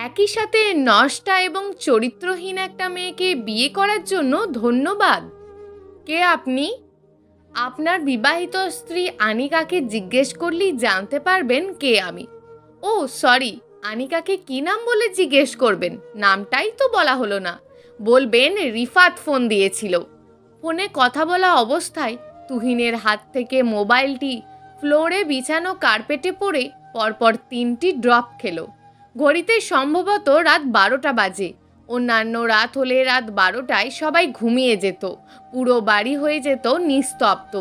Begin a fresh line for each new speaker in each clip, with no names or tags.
একই সাথে নষ্টা এবং চরিত্রহীন একটা মেয়েকে বিয়ে করার জন্য ধন্যবাদ। কে আপনি? আপনার বিবাহিত স্ত্রী আনিকাকে জিজ্ঞেস করলেই জানতে পারবেন কে আমি। ও সরি, আনিকাকে কি নাম বলে জিজ্ঞেস করবেন? নামটাই তো বলা হলো না। বলবেন রিফাত ফোন দিয়েছিল। ফোনে কথা বলা অবস্থায় তুহিনের হাত থেকে মোবাইলটি ফ্লোরে বিছানো কার্পেটে পড়ে পরপর 3টি ড্রপ খেলো। ঘড়িতে সম্ভবত রাত 12টা বাজে। অন্যান্য রাত হলে রাত 12টায় সবাই ঘুমিয়ে যেত, পুরো বাড়ি হয়ে যেত নিস্তব্ধ।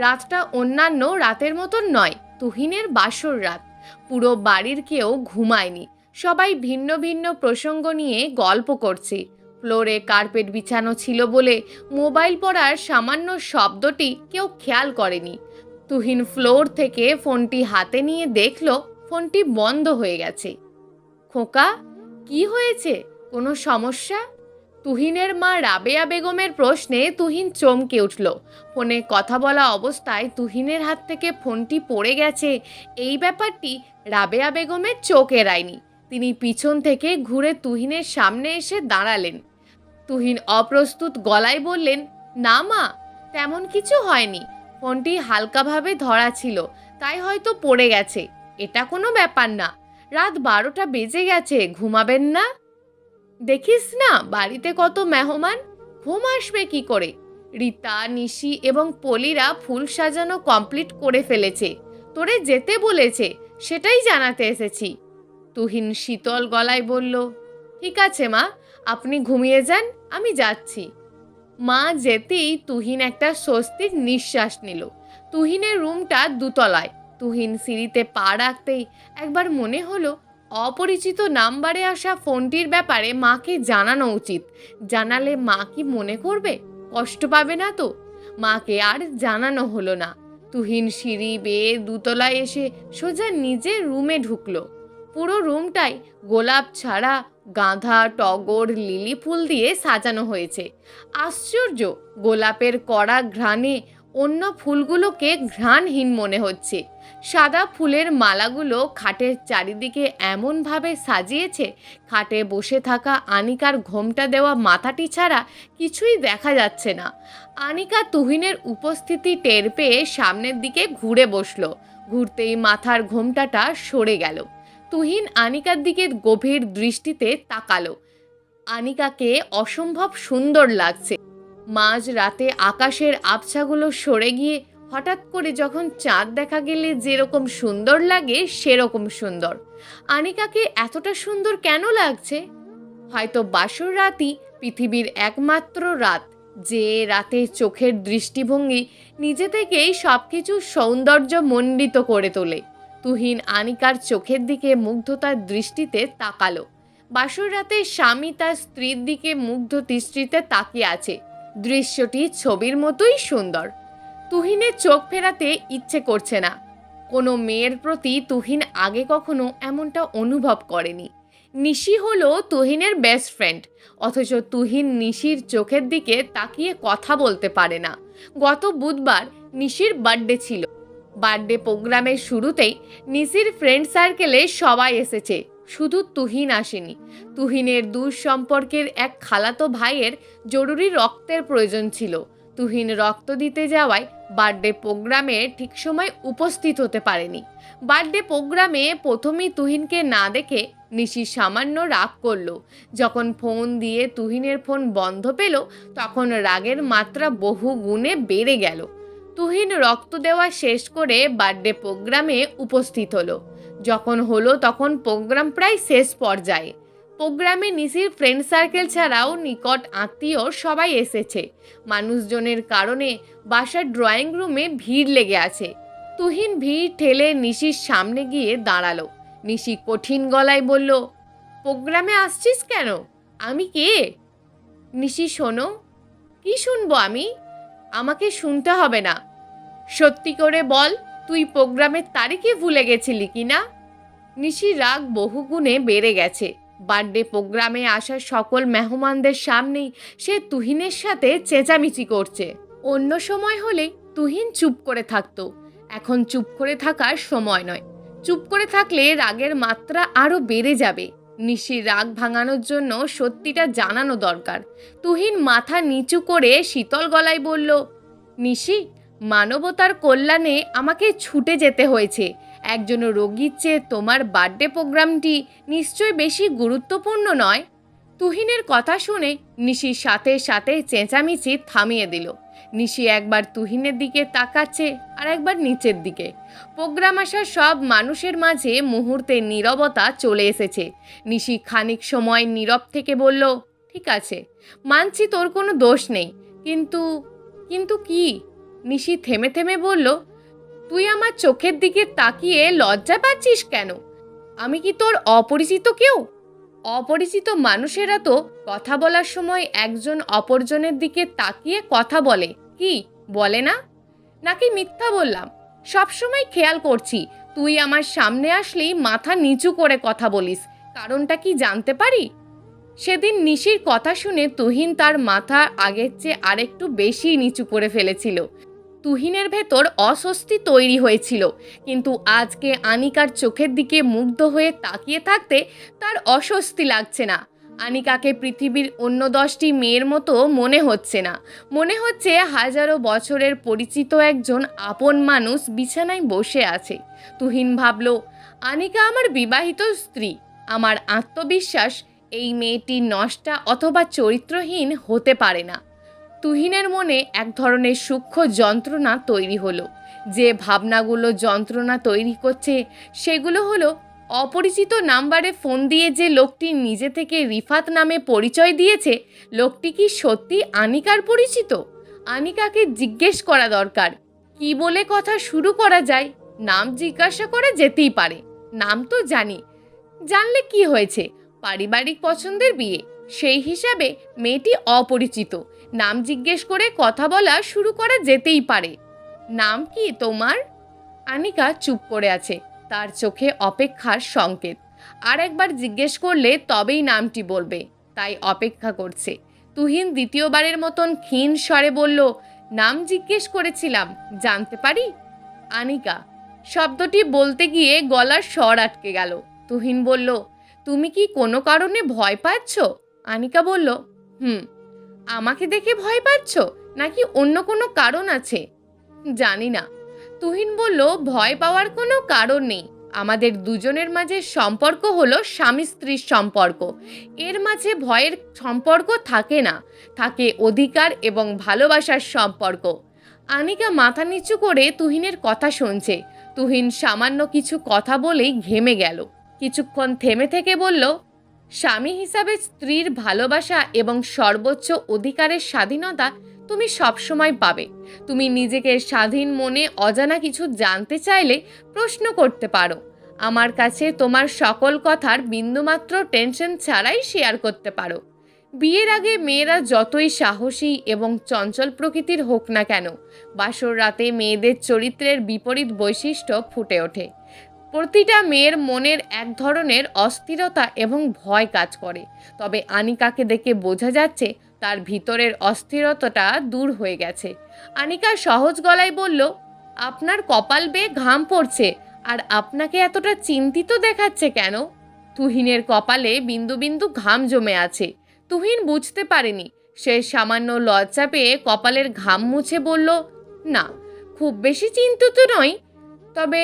রাতটা অন্যান্য রাতের মতন নয়, তুহিনের বাসর রাত। পুরো বাড়ির কেউ ঘুমায়নি, সবাই ভিন্ন ভিন্ন প্রসঙ্গ নিয়ে গল্প করছে। ফ্লোরে কার্পেট বিছানো ছিল বলে মোবাইল পড়ার সামান্য শব্দটি কেউ খেয়াল করেনি। তুহিন ফ্লোর থেকে ফোনটি হাতে নিয়ে দেখল ফোনটি বন্ধ হয়ে গেছে। খোকা, কি হয়েছে? কোনো সমস্যা? তুহিনের মা রাবেয়া বেগমের প্রশ্নে তুহিন চমকে উঠল। ফোনে কথা বলা অবস্থায় তুহিনের হাত থেকে ফোনটি পড়ে গেছে, এই ব্যাপারটি রাবেয়া বেগমের চোখ এড়ায়নি। তিনি পিছন থেকে ঘুরে তুহিনের সামনে এসে দাঁড়ালেন। তুহিন অপ্রস্তুত গলায় বললেন, না মা, তেমন কিছু হয়নি। ফোনটি হালকাভাবে ধরা ছিল, তাই হয়তো পড়ে গেছে। এটা কোনো ব্যাপার না। রাত 12টা বেজে গেছে, ঘুমাবেন না? দেখিস না বাড়িতে কত মেহমান, ঘুম আসবে কি করে? রীতা, নিশি এবং পলিরা ফুল সাজানো কমপ্লিট করে ফেলেছে। তোরে যেতে বলেছে, সেটাই জানাতে এসেছি। তুহিন শীতল গলায় বলল, ঠিক আছে মা, আপনি ঘুমিয়ে যান, আমি যাচ্ছি। মা যেতেই তুহিন একটা স্বস্তির নিঃশ্বাস নিল। তুহিনের রুমটা 2তলায়। তুহিন সিঁড়িতে পা রাখতেই একবার মনে হলো অপরিচিত নাম্বারে আসা ফোনটির ব্যাপারে মাকে জানানো উচিত। জানালে মা কি মনে করবে? কষ্ট পাবে না তো? মাকে আর জানানো হলো না। তুহিন সিঁড়ি বেয়ে 2তলায় এসে সোজা নিজের রুমে ঢুকলো। পুরো রুমটাই গোলাপ ছাড়া গাঁদা, টগর, লিলি ফুল দিয়ে সাজানো হয়েছে। আশ্চর্য, গোলাপের কড়া ঘ্রাণে অন্য ফুলগুলোকে ঘ্রাণহীন মনে হচ্ছে। সাদা ফুলের মালাগুলো খাটের চারিদিকে এমনভাবে সাজিয়েছে, খাটে বসে থাকা আনিকার ঘোমটা দেওয়া মাথাটি ছাড়া কিছুই দেখা যাচ্ছে না। আনিকা তুহিনের উপস্থিতি টের পেয়ে সামনের দিকে ঘুরে বসলো। ঘুরতেই মাথার ঘোমটাটা সরে গেল। তুহিন আনিকার দিকে গভীর দৃষ্টিতে তাকালো। আনিকাকে অসম্ভব সুন্দর লাগছে। মাঝ রাতে আকাশের আবছাগুলো সরে গিয়ে হঠাৎ করে যখন চাঁদ দেখা গেলে যেরকম সুন্দর লাগে সেরকম সুন্দর। আনিকাকে এতটা সুন্দর কেন লাগছে? হয়তো বাসর রাতই পৃথিবীর একমাত্র রাত, যে রাতে চোখের দৃষ্টিভঙ্গি নিজে থেকেই সবকিছু সৌন্দর্য মণ্ডিত করে তোলে। তুহিন আনিকার চোখের দিকে মুগ্ধতার দৃষ্টিতে তাকালো। বাসর রাতে স্বামী তার স্ত্রীর দিকে মুগ্ধ দৃষ্টিতে তাকিয়ে আছে। দৃশ্যটি ছবির মতোই সুন্দর। তুহিনের চোখ ফেরাতে ইচ্ছে করছে না। কোনো মেয়ের প্রতি তুহিন আগে কখনো এমনটা অনুভব করেনি। নিশি হলো তুহিনের বেস্ট ফ্রেন্ড, অথচ তুহিন নিশির চোখের দিকে তাকিয়ে কথা বলতে পারে না। গত বুধবার নিশির বার্থডে ছিল। বার্থডে প্রোগ্রামের শুরুতেই নিশির ফ্রেন্ড সার্কেলে সবাই এসেছে, শুধু তুহিন আসেনি। তুহিনের দূর সম্পর্কের এক খালাতো ভাইয়ের জরুরি রক্তের প্রয়োজন ছিল। তুহিন রক্ত দিতে যাওয়ায় বার্থডে প্রোগ্রামে ঠিক সময় উপস্থিত হতে পারেনি। বার্থডে প্রোগ্রামে প্রথমেই তুহিনকে না দেখে নিশি সামান্য রাগ করলো। যখন ফোন দিয়ে তুহিনের ফোন বন্ধ পেল, তখন রাগের মাত্রা বহু গুণে বেড়ে গেল। তুহিন রক্ত দেওয়া শেষ করে বার্থডে প্রোগ্রামে উপস্থিত হলো। যখন হলো তখন প্রোগ্রাম প্রায় শেষ পর্যায়ে। প্রোগ্রামে নিশির ফ্রেন্ড সার্কেল ছাড়াও নিকট আত্মীয় সবাই এসেছে। মানুষজনের কারণে বাসার ড্রয়িং রুমে ভিড় লেগে আছে। তুহিন ভিড় ঠেলে নিশির সামনে গিয়ে দাঁড়ালো। নিশি কঠিন গলায় বলল, প্রোগ্রামে আসছিস কেন? আমি কে? নিশি, শোনো। কি শুনবো আমি? আমাকে শুনতে হবে না। সত্যি করে বল, তুই প্রোগ্রামের তারিখে ভুলে গেছিলি কি না? নিশির রাগ বহুগুণে বেড়ে গেছে। বার্থডে প্রোগ্রামে আসা সকল মেহমানদের সামনেই সে তুহিনের সাথে চেঁচামেচি করছে। অন্য সময় হলে তুহিন চুপ করে থাকতো। এখন চুপ করে থাকার সময় নয়। চুপ করে থাকলে রাগের মাত্রা আরও বেড়ে যাবে। নিশির রাগ ভাঙানোর জন্য সত্যিটা জানানো দরকার। তুহিন মাথা নিচু করে শীতল গলায় বলল, নিশি, মানবতার কল্যাণে আমাকে ছুটে যেতে হয়েছে। একজন রোগীর চেয়ে তোমার বার্থডে প্রোগ্রামটি নিশ্চয়ই বেশি গুরুত্বপূর্ণ নয়? তুহিনের কথা শুনে নিশির সাথে সাথে চেঁচামেচি থামিয়ে দিল। নিশি একবার তুহিনের দিকে তাকাচ্ছে আর একবার নিচের দিকে। প্রোগ্রাম আসা সব মানুষের মাঝে মুহূর্তে নীরবতা চলে এসেছে। নিশি খানিক সময় নীরব থেকে বলল, ঠিক আছে, মানছি তোর কোনো দোষ নেই, কিন্তু কিন্তু কি? নিশি থেমে থেমে বলল, তুই আমার চোখের দিকে তাকিয়ে লজ্জা পাচ্ছিস কেন? আমি কি তোর অপরিচিত কেউ? অপরিচিত মানুষেরা তো কথা বলার সময় একজন অপরজনের দিকে তাকিয়ে কথা বলে, কি বলে না? নাকি মিথ্যা বললাম? সবসময় খেয়াল করছি তুই আমার সামনে আসলেই মাথা নিচু করে কথা বলিস, কারণটা কি জানতে পারি? সেদিন নিশির কথা শুনে তুহিন তার মাথা আগের চেয়ে আরেকটু বেশি নিচু করে ফেলেছিল। তুহিনের ভেতর অস্বস্তি তৈরি হয়েছিল, কিন্তু আজকে আনিকার চোখের দিকে মুগ্ধ হয়ে তাকিয়ে থাকতে তার অস্বস্তি লাগছে না। আনিকাকে পৃথিবীর অন্য 10টি মেয়ের মতো মনে হচ্ছে না। মনে হচ্ছে হাজারো বছরের পরিচিত একজন আপন মানুষ বিছানায় বসে আছে। তুহিন ভাবল, আনিকা আমার বিবাহিত স্ত্রী। আমার আত্মবিশ্বাস এই মেয়েটি নষ্টা অথবা চরিত্রহীন হতে পারে না। তুহিনের মনে এক ধরনের সূক্ষ্ম যন্ত্রণা তৈরি হলো। যে ভাবনাগুলো যন্ত্রণা তৈরি করছে সেগুলো হলো, অপরিচিত নাম্বারে ফোন দিয়ে যে লোকটি নিজে থেকে রিফাত নামে পরিচয় দিয়েছে, লোকটি কি সত্যি আনিকার পরিচিত? আনিকাকে জিজ্ঞেস করা দরকার। কি বলে কথা শুরু করা যায়? নাম জিজ্ঞাসা করা যেতেই পারে। নাম তো জানি, জানলে কি হয়েছে? পারিবারিক পছন্দের বিয়ে, সেই হিসাবে মেয়েটি অপরিচিত। নাম জিজ্ঞেস করে কথা বলা শুরু করা যেতেই পারে। নাম কি তোমার? আনিকা চুপ করে আছে, তার চোখে অপেক্ষার সংকেত। আর একবার জিজ্ঞেস করলে তবেই নামটি বলবে, তাই অপেক্ষা করছে। তুহিন দ্বিতীয়বারের মতন ক্ষীণ স্বরে বলল, নাম জিজ্ঞেস করেছিলাম, জানতে পারি? আনিকা শব্দটি বলতে গিয়ে গলার স্বর আটকে গেল। তুহিন বলল, তুমি কি কোনো কারণে ভয় পাচ্ছ? আনিকা বলল, হুম। আমাকে দেখে ভয় পাচ্ছ, নাকি অন্য কোনো কারণ আছে? জানি না। তুহিন বলল, ভয় পাওয়ার কোনো কারণ নেই। আমাদের দুজনের মাঝে সম্পর্ক হলো স্বামী স্ত্রীর সম্পর্ক। এর মাঝে ভয়ের সম্পর্ক থাকে না, থাকে অধিকার এবং ভালোবাসার সম্পর্ক। আনিকা মাথা নিচু করে তুহিনের কথা শুনছে। তুহিন সামান্য কিছু কথা বলেই ঘেমে গেল। কিছুক্ষণ থেমে থেকে বলল, স্বামী হিসাবে স্ত্রীর ভালোবাসা এবং সর্বোচ্চ অধিকারের স্বাধীনতা তুমি সবসময় পাবে। তুমি নিজেকে স্বাধীন মনে অজানা কিছু জানতে চাইলে প্রশ্ন করতে পারো। আমার কাছে তোমার সকল কথার বিন্দুমাত্র টেনশন ছাড়াই শেয়ার করতে পারো। বিয়ের আগে মেয়েরা যতই সাহসী এবং চঞ্চল প্রকৃতির হোক না কেন, বাসর রাতে মেয়েদের চরিত্রের বিপরীত বৈশিষ্ট্য ফুটে ওঠে। প্রতিটা মেয়ের মনের এক ধরনের অস্থিরতা এবং ভয় কাজ করে। তবে আনিকাকে দেখে বোঝা যাচ্ছে তার ভিতরের অস্থিরতাটা দূর হয়ে গেছে। আনিকা সহজ গলায় বলল, আপনার কপাল বেয়ে ঘাম পড়ছে, আর আপনাকে এতটা চিন্তিত দেখাচ্ছে কেন? তুহিনের কপালে বিন্দু বিন্দু ঘাম জমে আছে। তুহিন বুঝতে পারেনি। সে সামান্য লজ্জা পেয়ে কপালের ঘাম মুছে বলল, না, খুব বেশি চিন্তিত নই। তবে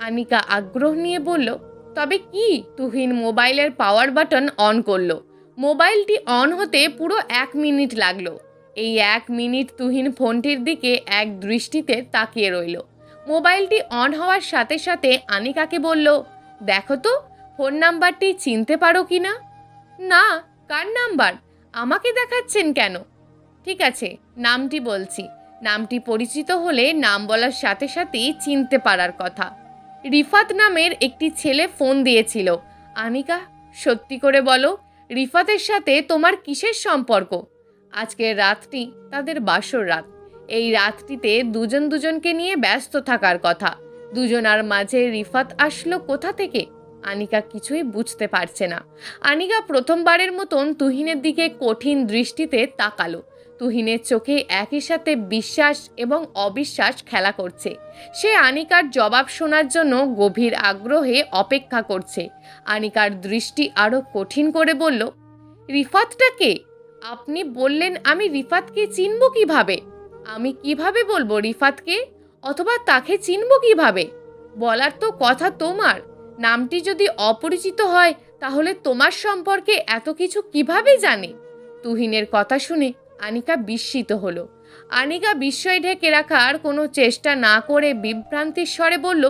আনিকা আগ্রহ নিয়ে বলল, তবে কি? তুহিন মোবাইলের পাওয়ার বাটন অন করলো। মোবাইলটি অন হতে পুরো 1 মিনিট লাগলো। এই 1 মিনিট তুহিন ফোনটির দিকে এক দৃষ্টিতে তাকিয়ে রইল। মোবাইলটি অন হওয়ার সাথে সাথে আনিকাকে বলল, দেখো তো ফোন নাম্বারটি চিনতে পারো কি না? না। কার নাম্বার? আমাকে দেখাচ্ছেন কেন? ঠিক আছে, নামটি বলছি। নামটি পরিচিত হলে নাম বলার সাথে সাথেই চিনতে পারার কথা। রিফাত নামের একটি ছেলে ফোন দিয়েছিল। আনিকা, সত্যি করে বলো, রিফাতের সাথে তোমার কিসের সম্পর্ক? আজকের রাতটি তাদের বাসর রাত। এই রাতটিতে দুজন দুজনকে নিয়ে ব্যস্ত থাকার কথা। দুজনার মাঝে রিফাত আসলো কোথা থেকে? আনিকা কিছুই বুঝতে পারছে না। আনিকা প্রথমবারের মতন তুহিনের দিকে কঠিন দৃষ্টিতে তাকালো। তুহিনের চোখে একই সাথে বিশ্বাস এবং অবিশ্বাস খেলা করছে। সে আনিকার জবাব শোনার জন্য গভীর আগ্রহে অপেক্ষা করছে। আনিকার দৃষ্টি আরও কঠিন করে বলল, রিফাতটা কে? আপনি বললেন আমি রিফাতকে চিনব কিভাবে? আমি কিভাবে বলবো রিফাতকে? অথবা তাকে চিনব কিভাবে? বলার তো কথা তোমার। নামটি যদি অপরিচিত হয় তাহলে তোমার সম্পর্কে এত কিছু কিভাবে জানে? তুহিনের কথা শুনে আনিকা বিস্মিত হলো। আনিকা বিস্ময় ঢেকে রাখার কোনো চেষ্টা না করে বিভ্রান্তির স্বরে বলল,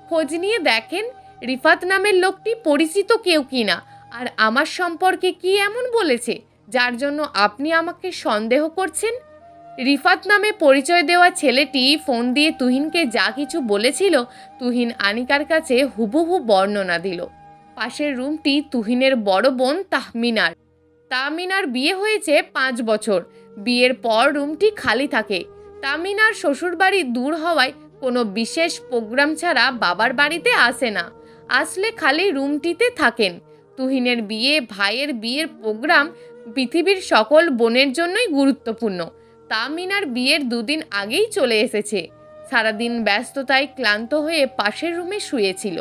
খোঁজ নিয়ে দেখেন রিফাত নামের লোকটি পরিচিত কেউ কিনা, আর আমার সম্পর্কে কি এমন বলেছে যার জন্য আপনি আমাকে সন্দেহ করছেন? রিফাত নামে পরিচয় দেওয়া ছেলেটি ফোন দিয়ে তুহিনকে যা কিছু বলেছিল তুহিন আনিকার কাছে হুবহু বর্ণনা দিল। পাশের রুমটি তুহিনের বড় বোন তাহমিনার। তাহমিনার বিয়ে হয়েছে 5 বছর। বিয়ের পর রুমটি খালি থাকে। তাহমিনার শ্বশুরবাড়ি দূর হওয়ায় কোনো বিশেষ প্রোগ্রাম ছাড়া বাবার বাড়িতে আসে না। আসলে খালি রুমটিতে থাকেন। তুহিনের বিয়ে, ভাইয়ের বিয়ের প্রোগ্রাম পৃথিবীর সকল বোনের জন্যই গুরুত্বপূর্ণ। তাহমিনার বিয়ের 2 দিন আগেই চলে এসেছে। সারাদিন ব্যস্ততায় ক্লান্ত হয়ে পাশের রুমে শুয়েছিল।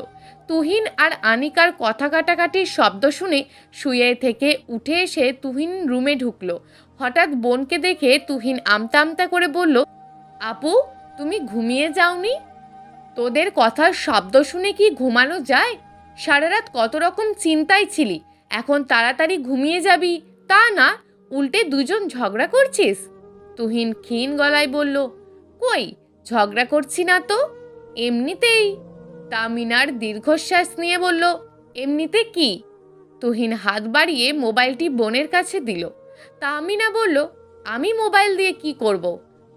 তুহিন আর আনিকার কথা কাটাকাটির শব্দ শুনে শুয়ে থেকে উঠে এসে তুহিন রুমে ঢুকলো। হঠাৎ বোনকে দেখে তুহিন আমতা আমতা করে বলল, আপু তুমি ঘুমিয়ে যাওনি? তোদের কথার শব্দ শুনে কি ঘুমানো যায়? সারা রাত কত রকম চিন্তায় ছিলি, এখন তাড়াতাড়ি ঘুমিয়ে যাবি তা না, উল্টে দুজন ঝগড়া করছিস। তুহিন ক্ষীণ গলায় বলল, কই ঝগড়া করছি না তো, এমনিতেই। তামিনার দীর্ঘশ্বাস নিয়ে বলল, এমনিতে কি? তুহিন হাত বাড়িয়ে মোবাইলটি বোনের কাছে দিল। তামিনা বলল, আমি মোবাইল দিয়ে কি করব?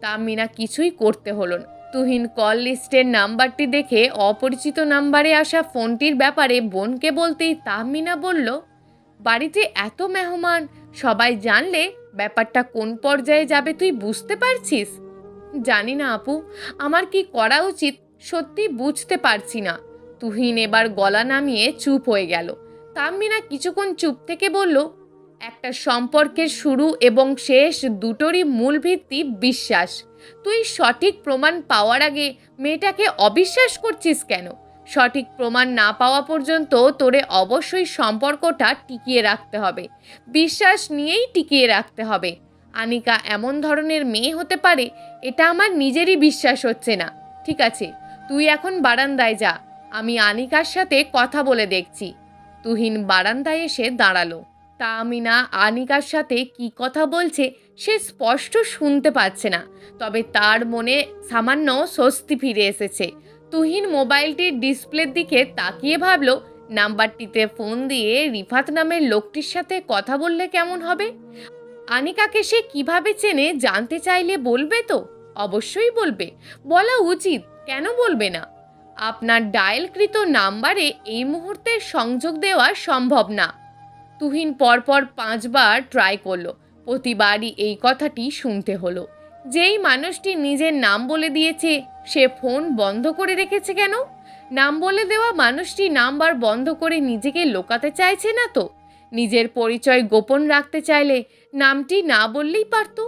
তামিনা কিছুই করতে হলো না। তুহিন কল লিস্টের নাম্বারটি দেখে অপরিচিত নাম্বারে আসা ফোনটির ব্যাপারে বোনকে বলতেই তাহমিনা বলল, বাড়িতে এত মেহমান, সবাই জানলে ব্যাপারটা কোন পর্যায়ে যাবে তুই বুঝতে পারছিস? জানি না আপু, আমার কি করা উচিত সত্যি বুঝতে পারছি না। তুহিন এবার গলা নামিয়ে চুপ হয়ে গেল। তাহমিনা কিছুক্ষণ চুপ থেকে বলল, একটা সম্পর্কের শুরু এবং শেষ দুটোরই মূল ভিত্তি বিশ্বাস। তুই সঠিক প্রমাণ পাওয়ার আগে মেয়েটাকে অবিশ্বাস করছিস কেন? সঠিক প্রমাণ না পাওয়া পর্যন্ত তোরে অবশ্যই সম্পর্কটা টিকিয়ে রাখতে হবে। বিশ্বাস নিয়েই টিকিয়ে রাখতে হবে। আনিকা এমন ধরনের মেয়ে হতে পারে এটা আমার নিজেরই বিশ্বাস হচ্ছে না। ঠিক আছে, তুই এখন বারান্দায় যা, আমি আনিকার সাথে কথা বলে দেখছি। তুহিন বারান্দায় এসে দাঁড়ালো। তাহমিনা আনিকার সাথে কি কথা বলছে সে স্পষ্ট শুনতে পাচ্ছে না, তবে তার মনে সামান্য স্বস্তি ফিরে এসেছে। তুহিন মোবাইলটির ডিসপ্লের দিকে তাকিয়ে ভাবল, নাম্বারটিতে ফোন দিয়ে রিফাত নামের লোকটির সাথে কথা বললে কেমন হবে? আনিকাকে সে কিভাবে চেনে জানতে চাইলে বলবে তো? অবশ্যই বলবে, বলা উচিত, কেন বলবে না? আপনার ডায়ালকৃত নাম্বারে এই মুহূর্তে সংযোগ দেওয়া সম্ভব না। তুহিন পরপর 5 বার ট্রাই করলো, প্রতিবারই এই কথাটি শুনতে হলো। যেই মানুষটি নিজের নাম বলে দিয়েছে সে ফোন বন্ধ করে রেখেছে কেন? নাম বলে দেওয়া মানুষটি নাম্বার বন্ধ করে নিজেকে লোকাতে চাইছে না তো? নিজের পরিচয় গোপন রাখতে চাইলে নামটি না বললেই পারত।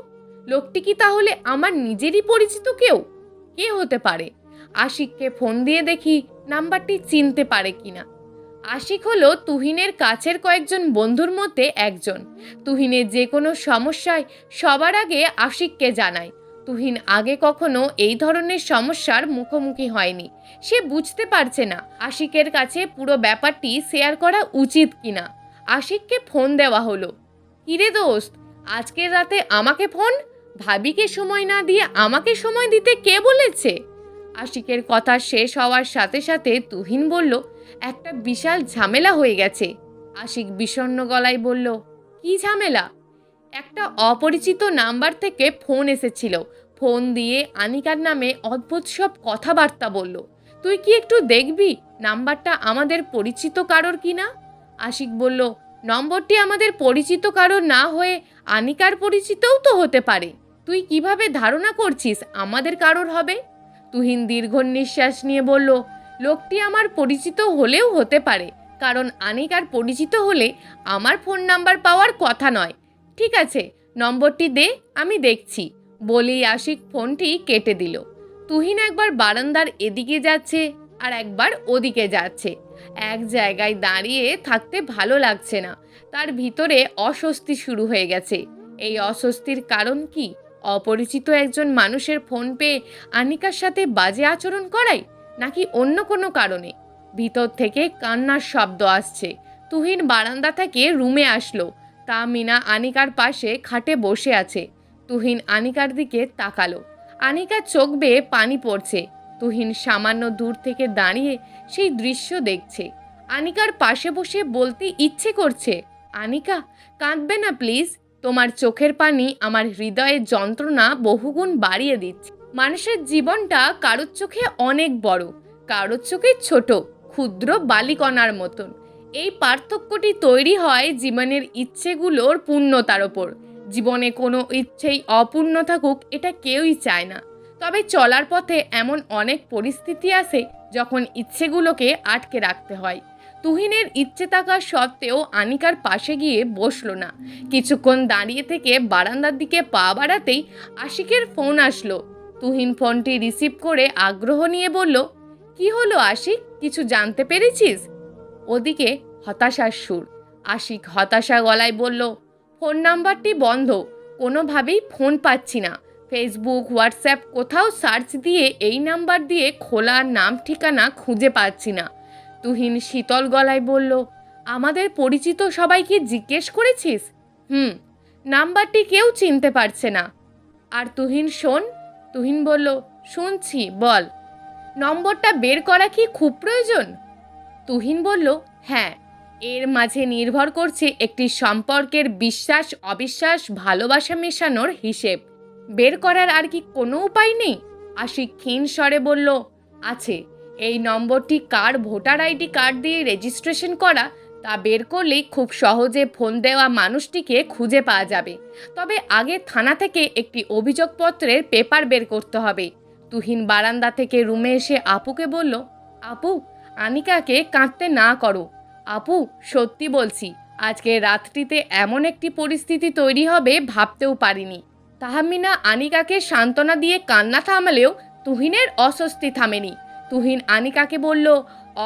লোকটি কি তাহলে আমার নিজেরই পরিচিত কেউ? কে হতে পারে? আশিককে ফোন দিয়ে দেখি নাম্বারটি চিনতে পারে কিনা। আশিক হলো তুহিনের কাছের কয়েকজন বন্ধুর মধ্যে একজন। তুহিনের যে কোনো সমস্যায় সবার আগে আশিককে জানায়। তুহিন আগে কখনো এই ধরনের সমস্যার মুখোমুখি হয়নি। সে বুঝতে পারছে না আশিকের কাছে পুরো ব্যাপারটি শেয়ার করা উচিত কিনা। আশিককে ফোন দেওয়া হলো। কিরে দোস্ত, আজকের রাতে আমাকে ফোন? ভাবিকে সময় না দিয়ে আমাকে সময় দিতে কে বলেছে? আশিকের কথা শেষ হওয়ার সাথে সাথে তুহিন বলল, একটা বিশাল ঝামেলা হয়ে গেছে। আশিক বিষণ্ণ গলায় বলল, কি ঝামেলা? একটা অপরিচিত নাম্বার থেকে ফোন এসেছিল। ফোন দিয়ে আনিকার নামে অদ্ভুত সব কথাবার্তা বলল। তুই কি একটু দেখবি নাম্বারটা আমাদের পরিচিত কারোর কিনা? আশিক বলল, নম্বরটি আমাদের পরিচিত কারোর না হয়ে আনিকার পরিচিতও তো হতে পারে। তুই কিভাবে ধারণা করছিস আমাদের কারোর হবে? তুহিন দীর্ঘ নিঃশ্বাস নিয়ে বলল, লোকটি আমার পরিচিত হলেও হতে পারে, কারণ আনিকার পরিচিত হলে আমার ফোন নাম্বার পাওয়ার কথা নয়। ঠিক আছে, নম্বরটি দে, আমি দেখছি বলেই আশিক ফোনটি কেটে দিল। তুহিন একবার বারান্দার এদিকে যাচ্ছে আর একবার ওদিকে যাচ্ছে। এক জায়গায় দাঁড়িয়ে থাকতে ভালো লাগছে না, তার ভিতরে অস্বস্তি শুরু হয়ে গেছে। এই অস্বস্তির কারণ কি? অপরিচিত একজন মানুষের ফোন পেয়ে আনিকার সাথে বাজে আচরণ করায়, নাকি অন্য কোনো কারণে? ভিতর থেকে কান্নার শব্দ আসছে। তুহিন বারান্দা থেকে রুমে আসলো। তাহমিনা আনিকার পাশে খাটে বসে আছে। তুহিন আনিকার দিকে তাকালো। আনিকার চোখ বেয়ে পানি পড়ছে। তুহিন সামান্য দূর থেকে দাঁড়িয়ে সেই দৃশ্য দেখছে। আনিকার পাশে বসে বলতে ইচ্ছে করছে, আনিকা, কাঁদবে না প্লিজ। তোমার চোখের পানি আমার হৃদয়ের যন্ত্রণা বহুগুণ বাড়িয়ে দিচ্ছে। মানুষের জীবনটা কারোর চোখে অনেক বড়, কারোর চোখে ছোট, ক্ষুদ্র বালিকণার মতন। এই পার্থক্যটি তৈরি হয় জীবনের ইচ্ছেগুলোর পূর্ণতার ওপর। জীবনে কোনো ইচ্ছেই অপূর্ণ থাকুক, এটা কেউই চায় না। তবে চলার পথে এমন অনেক পরিস্থিতি আসে যখন ইচ্ছেগুলোকে আটকে রাখতে হয়। তুহিনের ইচ্ছে থাকা সত্ত্বেও আনিকার পাশে গিয়ে বসলো না। কিছুক্ষণ দাঁড়িয়ে থেকে বারান্দার দিকে পা বাড়াতেই আশিকের ফোন আসলো। তুহিন ফোনটি রিসিভ করে আগ্রহ নিয়ে বলল, কি হলো আশিক, কিছু জানতে পেরেছিস? ওদিকে হতাশার সুর। আশিক হতাশা গলায় বলল, ফোন নাম্বারটি বন্ধ, কোনোভাবেই ফোন পাচ্ছি না। ফেসবুক, হোয়াটসঅ্যাপ কোথাও সার্চ দিয়ে এই নাম্বার দিয়ে খোলা নাম ঠিকানা খুঁজে পাচ্ছি না। তুহিন শীতল গলায় বলল, আমাদের পরিচিত সবাইকে জিজ্ঞেস করেছিস? নাম্বারটি কেউ চিনতে পারছে না। আর তুহিন শোন। তুহিন বলল, শুনছি, বল। নম্বরটা বের করা কি খুব প্রয়োজন? তুহিন বলল, হ্যাঁ, এর মাঝে নির্ভর করছে একটি সম্পর্কের বিশ্বাস অবিশ্বাস ভালোবাসা মেশানোর হিসেব। বের করার আর কি কোনো উপায় নেই? আশিক ক্ষীণ স্বরে বলল, আছে। এই নম্বরটি কার ভোটার আইডি কার্ড দিয়ে রেজিস্ট্রেশন করা, তা বের করলেই খুব সহজে ফোন দেওয়া মানুষটিকে খুঁজে পাওয়া যাবে। তবে আগে থানা থেকে একটি অভিযোগপত্রের পেপার বের করতে হবে। তুহিন বারান্দা থেকে রুমে এসে আপুকে বলল, আপু, আনিকাকে কাঁদতে না করো। আপু, সত্যি বলছি, আজকে রাতটিতে এমন একটি পরিস্থিতি তৈরি হবে ভাবতেও পারিনি। তাহমিনা আনিকাকে সান্ত্বনা দিয়ে কান্না থামালেও তুহিনের অস্বস্তি থামেনি। তুহিন আনিকাকে বলল,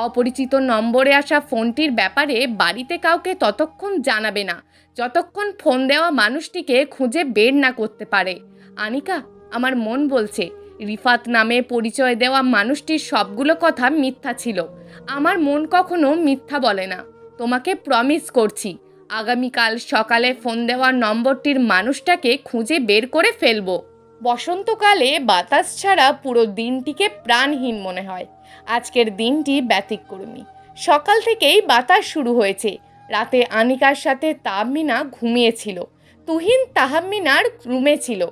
অপরিচিত নম্বরে আসা ফোনটির ব্যাপারে বাড়িতে কাউকে ততক্ষণ জানাবে না যতক্ষণ ফোন দেওয়া মানুষটিকে খুঁজে বের না করতে পারে। আনিকা, আমার মন বলছে রিফাত নামে পরিচয় দেওয়া মানুষটির সবগুলো কথা মিথ্যা ছিল। আমার মন কখনো মিথ্যা বলে না। তোমাকে প্রমিস করছি, আগামীকাল সকালে ফোন দেওয়া নম্বরটির মানুষটাকে খুঁজে বের করে ফেলবো। বসন্তকালে বাতাস ছাড়া পুরো দিনটিকে প্রাণহীন মনে হয়। আজকের দিনটি ব্যতিক্রমী। সকাল থেকেই বাতাস শুরু হয়েছে। রাতে আনিকার সাথে তাহমিনা ঘুমিয়েছিল। তুহিন তাহমিনার রুমে ছিল।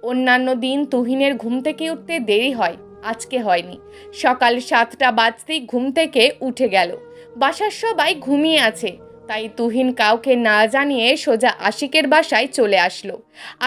অন্যান্য দিন তুহিনের ঘুম থেকে উঠতে দেরি হয়, আজকে হয়নি। সকাল 7টা বাজতেই ঘুম থেকে উঠে গেল। বাসার সবাই ঘুমিয়ে আছে, তাই তুহিন কাউকে না জানিয়ে সোজা আশিকের বাসায় চলে আসলো।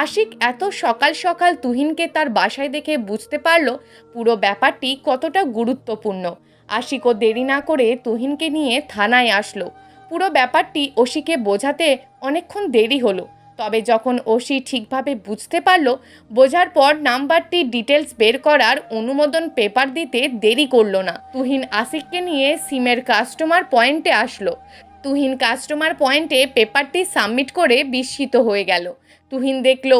আশিক এত সকাল সকাল তুহিনকে তার বাসায় দেখে বুঝতে পারল পুরো ব্যাপারটি কতটা গুরুত্বপূর্ণ। আশিকও দেরি না করে তুহিনকে নিয়ে থানায় আসলো। পুরো ব্যাপারটি ওসিকে বোঝাতে অনেকক্ষণ দেরি হলো। তবে যখন ওসি ঠিকভাবে বুঝতে পারল, বোঝার পর নাম্বারটি ডিটেলস বের করার অনুমোদন পেপার দিতে দেরি করলো না। তুহিন আশিককে নিয়ে সিমের কাস্টমার পয়েন্টে আসলো। তুহিন কাস্টমার পয়েন্টে পেপারটি সাবমিট করে বিস্মিত হয়ে গেল। তুহিন দেখল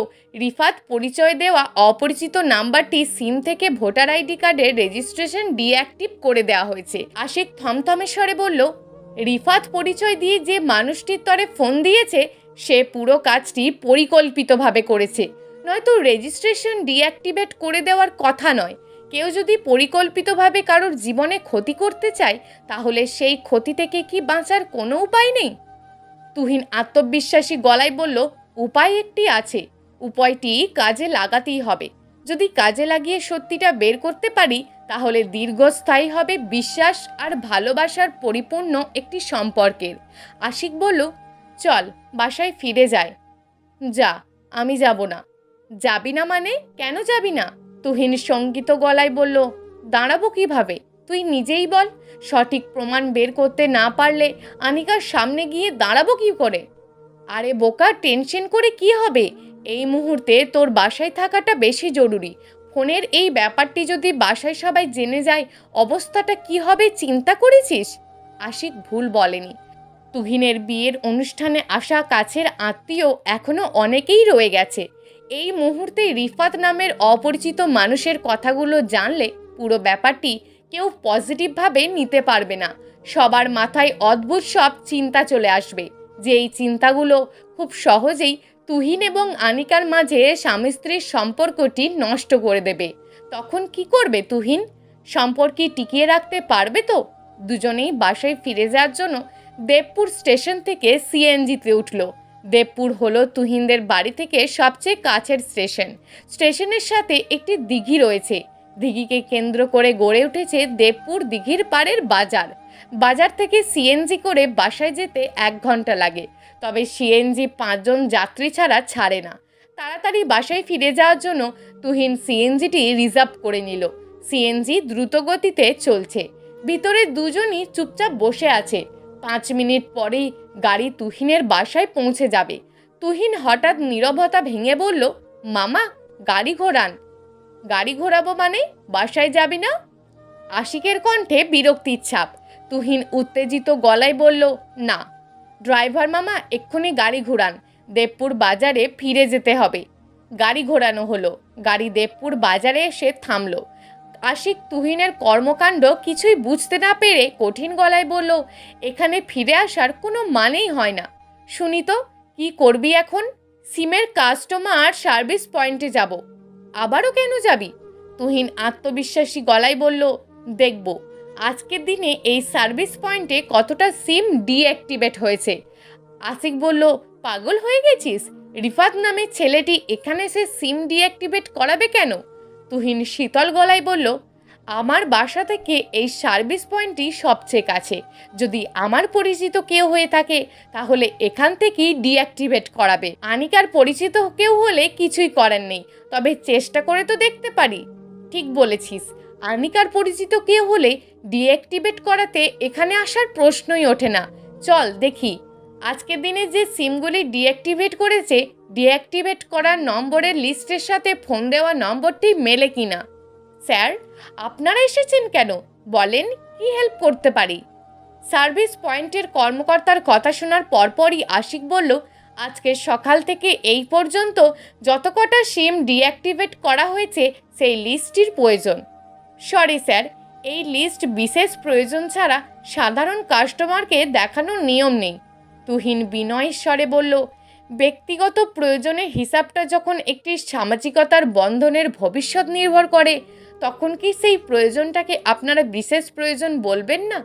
রিফাত পরিচয় দেওয়া অপরিচিত নাম্বারটি সিম থেকে ভোটার আইডি কার্ডের রেজিস্ট্রেশন ডিঅ্যাক্টিভ করে দেওয়া হয়েছে। আশিক থমথমে স্বরে বলল, রিফাত পরিচয় দিয়ে যে মানুষটির তরে ফোন দিয়েছে সে পুরো কাজটি পরিকল্পিতভাবে করেছে, নয়তো রেজিস্ট্রেশন ডিঅ্যাক্টিভেট করে দেওয়ার কথা নয়। কেউ যদি পরিকল্পিতভাবে কারোর জীবনে ক্ষতি করতে চায়, তাহলে সেই ক্ষতি থেকে কি বাঁচার কোনো উপায় নেই? তুহিন আত্মবিশ্বাসী গলায় বলল, উপায় একটি আছে। উপায়টি কাজে লাগাতেই হবে। যদি কাজে লাগিয়ে সত্যিটা বের করতে পারি, তাহলে দীর্ঘস্থায়ী হবে বিশ্বাস আর ভালোবাসার পরিপূর্ণ একটি সম্পর্কের। আশিক বলল, চল বাসায় ফিরে যায়। যা, আমি যাব না। যাবি না মানে? কেন যাবি না? তুহিন শঙ্কিত গলায় বলল, দাঁড়াবো কিভাবে? তুই নিজেই বল। সঠিক প্রমাণ বের করতে না পারলে আনিকার সামনে গিয়ে দাঁড়াবো কি করে? আরে বোকা, টেনশন করে কি হবে? এই মুহূর্তে তোর বাসায় থাকাটা বেশি জরুরি। ফোনের এই ব্যাপারটি যদি বাসায় সবাই জেনে যায়, অবস্থাটা কি হবে চিন্তা করেছিস? আশিক ভুল বলেনি। তুহিনের বিয়ের অনুষ্ঠানে আসা কাছের আত্মীয় এখনো অনেকেই রয়ে গেছে। এই মুহূর্তে রিফাত নামের অপরিচিত মানুষের কথাগুলো জানলে পুরো ব্যাপারটি কেউ পজিটিভভাবে নিতে পারবে না। সবার মাথায় অদ্ভুত সব চিন্তা চলে আসবে, যে এই চিন্তাগুলো খুব সহজেই তুহিন এবং আনিকার মাঝে স্বামী স্ত্রীর সম্পর্কটি নষ্ট করে দেবে। তখন কি করবে তুহিন? সম্পর্কটি টিকিয়ে রাখতে পারবে তো? দুজনেই বাসায় ফিরে যাওয়ার জন্য দেবপুর স্টেশন থেকে সিএনজিতে উঠল। দেবপুর হলো তুহিনদের বাড়ি থেকে সবচেয়ে কাছের স্টেশন। স্টেশনের সাথে একটি দিঘি রয়েছে। দিঘিকে কেন্দ্র করে গড়ে উঠেছে দেবপুর দিঘির পাড়ের বাজার। বাজার থেকে সিএনজি করে বাসায় যেতে 1 ঘন্টা লাগে। তবে সিএনজি 5 জন যাত্রী ছাড়া ছাড়ে না। তাড়াতাড়ি বাসায় ফিরে যাওয়ার জন্য তুহিন সিএনজিটি রিজার্ভ করে নিল। সিএনজি দ্রুত গতিতে চলছে। ভিতরে দুজনই চুপচাপ বসে আছে। 5 মিনিট পরেই গাড়ি তুহিনের বাসায় পৌঁছে যাবে। তুহিন হঠাৎ নীরবতা ভেঙে বলল, মামা, গাড়ি ঘোরান। গাড়ি ঘোরাবো মানে? বাসায় যাবি না? আশিকের কণ্ঠে বিরক্তির ছাপ। তুহিন উত্তেজিত গলায় বলল, না ড্রাইভার মামা, এক্ষুনি গাড়ি ঘোরান, দেবপুর বাজারে ফিরে যেতে হবে। গাড়ি ঘোরানো হলো। গাড়ি দেবপুর বাজারে এসে থামলো। আশিক তুহিনের কর্মকাণ্ড কিছুই বুঝতে না পেরে কঠিন গলায় বলল, এখানে ফিরে আসার কোনো মানেই হয় না। শুনি তো, কি করবি এখন? সিমের কাস্টমার সার্ভিস পয়েন্টে যাব। আবারও কেন যাবি? তুহিন আত্মবিশ্বাসী গলায় বলল, দেখব আজকের দিনে এই সার্ভিস পয়েন্টে কতটা সিম ডিঅ্যাক্টিভেট হয়েছে। আশিক বলল, পাগল হয়ে গেছিস? রিফাত নামে ছেলেটি এখানে এসে সিম ডিঅ্যাক্টিভেট করাবে কেন? তুহিন শীতল গলায় বলল, আমার বাসা থেকে এই সার্ভিস পয়েন্টটি সবচেয়ে কাছে। যদি আমার পরিচিত কেউ হয়ে থাকে তাহলে এখান থেকেই ডিঅ্যাক্টিভেট করাবে। আনিকার পরিচিত কেউ হলে কিছুই করার নেই, তবে চেষ্টা করে তো দেখতে পারি। ঠিক বলেছিস, আনিকার পরিচিত কেউ হলে ডিঅ্যাক্টিভেট করাতে এখানে আসার প্রশ্নই ওঠে না। চল দেখি আজকের দিনে যে সিমগুলি ডিঅ্যাক্টিভেট করেছে, ডিঅ্যাক্টিভেট করার নম্বরের লিস্টের সাথে ফোন দেওয়া নম্বরটি মেলে কিনা। স্যার, আপনারা এসেছেন কেন? বলেন, কি হেল্প করতে পারি? সার্ভিস পয়েন্টের কর্মকর্তার কথা শোনার পরপরই আশিক বলল, আজকে সকাল থেকে এই পর্যন্ত যত কটা সিম ডিঅ্যাক্টিভেট করা হয়েছে সেই লিস্টটির প্রয়োজন। সরি স্যার, এই লিস্ট বিশেষ প্রয়োজন ছাড়া সাধারণ কাস্টমারকে দেখানোর নিয়ম নেই। তুহিন বিনয়ের স্বরে বলল, ব্যক্তিগত প্রয়োজনের হিসাবটা যখন একটি সামাজিকতার বন্ধনের ভবিষ্যৎ নির্ভর করে, তখন কি সেই প্রয়োজনটাকে আপনারা বিশেষ প্রয়োজন বলবেন না?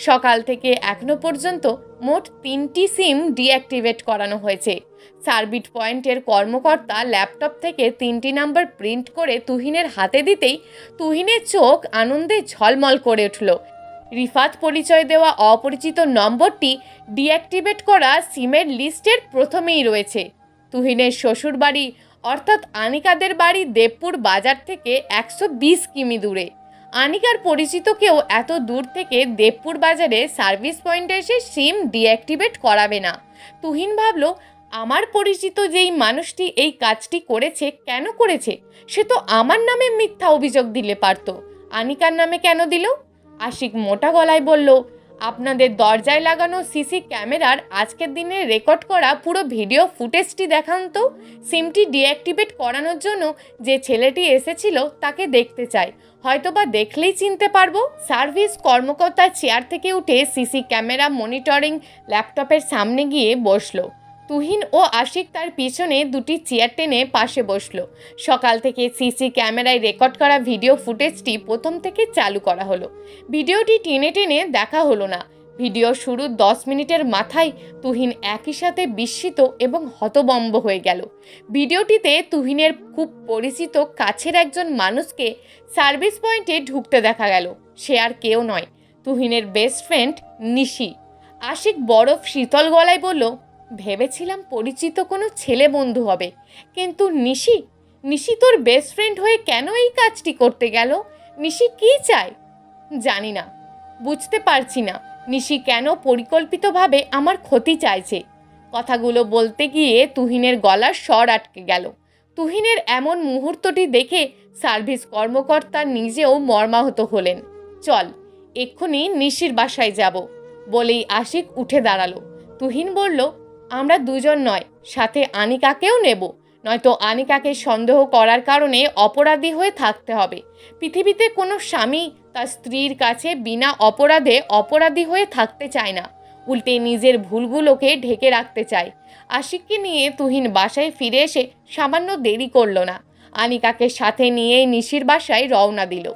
সকাল থেকে এখনো পর্যন্ত মোট 3টি সিম ডিঅ্যাক্টিভেট করানো হয়েছে। সার্ভিস পয়েন্টের কর্মকর্তা ল্যাপটপ থেকে 3টি নাম্বার প্রিন্ট করে তুহিনের হাতে দিতেই তুহিনের চোখ আনন্দে ঝলমল করে উঠল। রিফাত পরিচয় দেওয়া অপরিচিত নম্বরটি ডিঅ্যাক্টিভেট করা সিমের লিস্টের প্রথমেই রয়েছে। তুহিনের শ্বশুর বাড়ি অর্থাৎ আনিকাদের বাড়ি দেবপুর বাজার থেকে 120 কিমি দূরে। আনিকার পরিচিত কেউ এত দূর থেকে দেবপুর বাজারে সার্ভিস পয়েন্টে এসে সিম ডিঅ্যাক্টিভেট করাবে না। তুহিন ভাবল, আমার পরিচিত যেই মানুষটি এই কাজটি করেছে, কেন করেছে? সে তো আমার নামে মিথ্যা অভিযোগ দিলে পারত, আনিকার নামে কেন দিল? আশিক মোটা গলায় বলল, আপনাদের দরজায় লাগানো সিসি ক্যামেরার আজকের দিনে রেকর্ড করা পুরো ভিডিও ফুটেজটি দেখান তো। সিমটি ডিঅ্যাক্টিভেট করানোর জন্য যে ছেলেটি এসেছিল তাকে দেখতে চাই, হয়তোবা দেখলেই চিনতে পারবো। সার্ভিস কর্মকর্তা চেয়ার থেকে উঠে সিসি ক্যামেরা মনিটরিং ল্যাপটপের সামনে গিয়ে বসলো। তুহিন ও আশিক তার পিছনে 2টি চেয়ার টেনে পাশে বসলো। সকাল থেকে সিসি ক্যামেরায় রেকর্ড করা ভিডিও ফুটেজটি প্রথম থেকে চালু করা হলো। ভিডিওটি টেনে টেনে দেখা হলো না। ভিডিও শুরুর 10 মিনিটের মাথায় তুহিন একই সাথে বিস্মিত এবং হতভম্ব হয়ে গেল। ভিডিওটিতে তুহিনের খুব পরিচিত কাছের একজন মানুষকে সার্ভিস পয়েন্টে ঢুকতে দেখা গেল। সে আর কেউ নয়, তুহিনের বেস্ট ফ্রেন্ড নিশি। আশিক বরফ শীতল গলায় বলল, ভেবেছিলাম পরিচিত কোনো ছেলে বন্ধু হবে, কিন্তু নিশি তোর বেস্ট ফ্রেন্ড হয়ে কেন এই কাজটি করতে গেল? নিশি কি চায়? জানি না, বুঝতে পারছি না নিশি কেন পরিকল্পিতভাবে আমার ক্ষতি চাইছে। কথাগুলো বলতে গিয়ে তুহিনের গলার স্বর আটকে গেল। তুহিনের এমন মুহূর্তটি দেখে সার্ভিস কর্মকর্তা নিজেও মর্মাহত হলেন। চল, এক্ষুনি নিশির বাসায় যাব, বলেই আশিক উঠে দাঁড়ালো। তুহিন বলল, আমরা দুজন নয়, সাথে আনিকাকেও নেব, নয়তো আনিকাকে সন্দেহ করার কারণে অপরাধী হয়ে থাকতে হবে। পৃথিবীতে কোনো স্বামী তার স্ত্রীর কাছে বিনা অপরাধে অপরাধী হয়ে থাকতে চায় না, উল্টে নিজের ভুলগুলোকে ঢেকে রাখতে চায়। আশিককে নিয়ে তুহিন বাসায় ফিরে এসে সামান্য দেরি করলো না। আনিকাকে সাথে নিয়ে নিশির বাসায় রওনা দিল।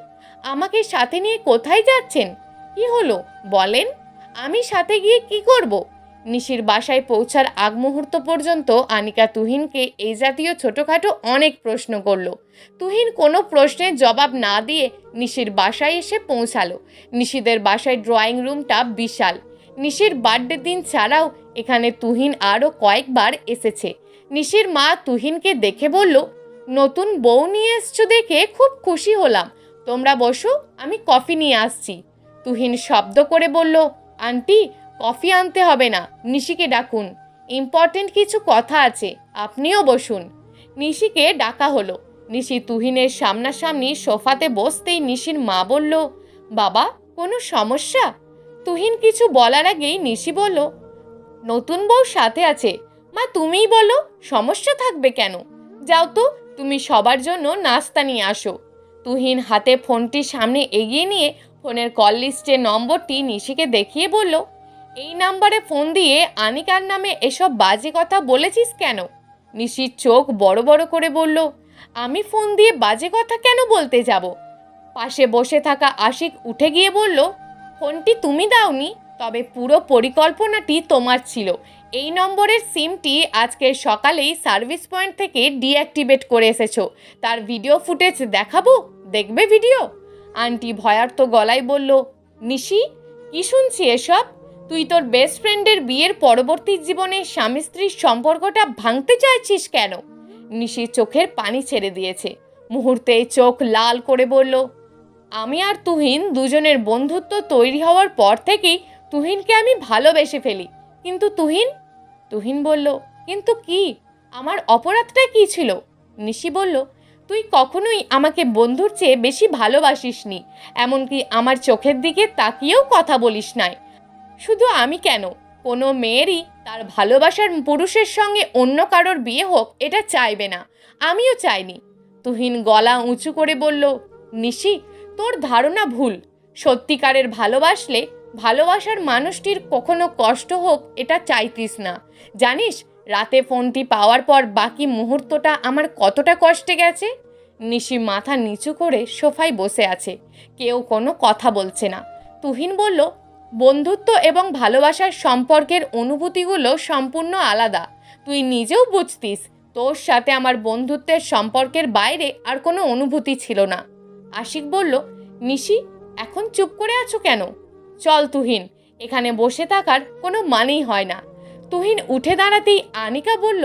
আমাকে সাথে নিয়ে কোথায় যাচ্ছেন? কি হলো বলেন, আমি সাথে গিয়ে কি করব? নিশির বাসায় পৌঁছার আগ মুহূর্ত পর্যন্ত আনিকা তুহিনকে এই জাতীয় ছোটোখাটো অনেক প্রশ্ন করল। তুহিন কোনো প্রশ্নের জবাব না দিয়ে নিশির বাসায় এসে পৌঁছালো। নিশিদের বাসায় ড্রয়িং রুমটা বিশাল। নিশির বার্থডে দিন ছাড়াও এখানে তুহিন আরও কয়েকবার এসেছে। নিশির মা তুহিনকে দেখে বলল, নতুন বউ নিয়ে এসছো দেখে খুব খুশি হলাম, তোমরা বসো, আমি কফি নিয়ে আসছি। তুহিন শব্দ করে বলল, আন্টি, কফি আনতে হবে না, নিশিকে ডাকুন, ইম্পর্টেন্ট কিছু কথা আছে, আপনিও বসুন। নিশিকে ডাকা হলো। নিশি তুহিনের সামনাসামনি সোফাতে বসতেই নিশির মা বলল, বাবা, কোনো সমস্যা? তুহিন কিছু বলার আগেই নিশি বলল, নতুন বউ সাথে আছে, মা তুমিই বলো, সমস্যা থাকবে কেন? যাও তো, তুমি সবার জন্য নাস্তা নিয়ে আসো। তুহিন হাতে ফোনটি সামনে এগিয়ে নিয়ে ফোনের কল লিস্টের নম্বরটি নিশিকে দেখিয়ে বলল, এই নাম্বারে ফোন দিয়ে আনিকার নামে এসব বাজে কথা বলেছিস কেন? নিশির চোখ বড় বড় করে বলল, আমি ফোন দিয়ে বাজে কথা কেন বলতে যাব? পাশে বসে থাকা আশিক উঠে গিয়ে বলল, ফোনটি তুমি দাওনি, তবে পুরো পরিকল্পনাটি তোমার ছিল। এই নম্বরের সিমটি আজকে সকালেই সার্ভিস পয়েন্ট থেকে ডিঅ্যাক্টিভেট করে এসেছো। তার ভিডিও ফুটেজ দেখাবো, দেখবে ভিডিও? আন্টি ভয়ার্থ গলায় বলল, নিশি, কি শুনছি এসব? তুই তোর বেস্ট ফ্রেন্ডের বিয়ের পরবর্তী জীবনে স্বামী স্ত্রীর সম্পর্কটা ভাঙতে চাইছিস কেন? নিশির চোখের পানি ছেড়ে দিয়েছে। মুহূর্তে চোখ লাল করে বলল, আমি আর তুহিন দুজনের বন্ধুত্ব তৈরি হওয়ার পর থেকেই তুহিনকে আমি ভালোবেসে ফেলি। কিন্তু তুহিন বলল, কিন্তু কি? আমার অপরাধটা কি ছিল? নিশি বলল, তুই কখনোই আমাকে বন্ধুর চেয়ে বেশি ভালোবাসিসনি, এমনকি আমার চোখের দিকে তাকিয়েও কথা বলিস নাই। শুধু আমি কেন, কোনো মেয়েরই তার ভালোবাসার পুরুষের সঙ্গে অন্য কারোর বিয়ে হোক এটা চাইবে না, আমিও চাইনি। তুহিন গলা উঁচু করে বলল, নিশি, তোর ধারণা ভুল। সত্যিকারের ভালোবাসলে ভালোবাসার মানুষটির কখনো কষ্ট হোক এটা চাইতিস না। জানিস, রাতে ফোনটি পাওয়ার পর বাকি মুহূর্তটা আমার কতটা কষ্টে গেছে? নিশি মাথা নিচু করে সোফায় বসে আছে, কেউ কোনো কথা বলছে না। তুহিন বলল, বন্ধুত্ব এবং ভালোবাসার সম্পর্কের অনুভূতিগুলো সম্পূর্ণ আলাদা। তুই নিজেও বুঝতিস, তোর সাথে আমার বন্ধুত্বের সম্পর্কের বাইরে আর কোনো অনুভূতি ছিল না। আশিক বলল, নিশি, এখন চুপ করে আছো কেন? চল তুহিন, এখানে বসে থাকার কোনো মানেই হয় না। তুহিন উঠে দাঁড়াতেই আনিকা বলল,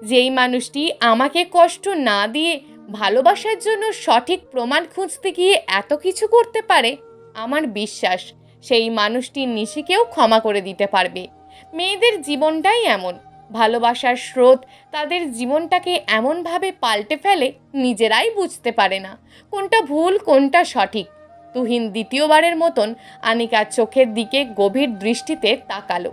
যেই মানুষটি আমাকে কষ্ট না দিয়ে ভালোবাসার জন্য সঠিক প্রমাণ খুঁজতে গিয়ে এত কিছু করতে পারে, আমার বিশ্বাস সেই মানুষটি নিশিকেও ক্ষমা করে দিতে পারবে। মেয়েদের জীবনটাই এমন, ভালোবাসার স্রোত তাদের জীবনটাকে এমনভাবে পাল্টে ফেলে নিজেরাই বুঝতে পারে না কোনটা ভুল কোনটা সঠিক। তুহিন দ্বিতীয়বারের মতন আনিকার চোখের দিকে গভীর দৃষ্টিতে তাকালো।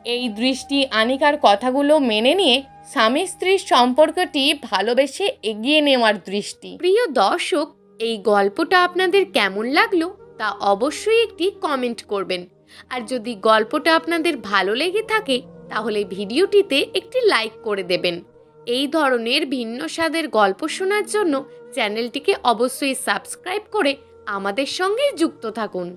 এই দৃষ্টি আনিকার কথাগুলো মেনে নিয়ে স্বামী স্ত্রীর সম্পর্কটি ভালোবেসে এগিয়ে নেওয়ার দৃষ্টি। প্রিয় দর্শক, এই গল্পটা আপনাদের কেমন লাগলো তা অবশ্যই একটি কমেন্ট করবেন। আর যদি গল্পটা আপনাদের ভালো লেগে থাকে তাহলে ভিডিওটিতে একটি লাইক করে দেবেন। এই ধরনের ভিন্ন স্বাদের গল্প শোনার জন্য চ্যানেলটিকে অবশ্যই সাবস্ক্রাইব করে আমাদের সঙ্গে যুক্ত থাকুন।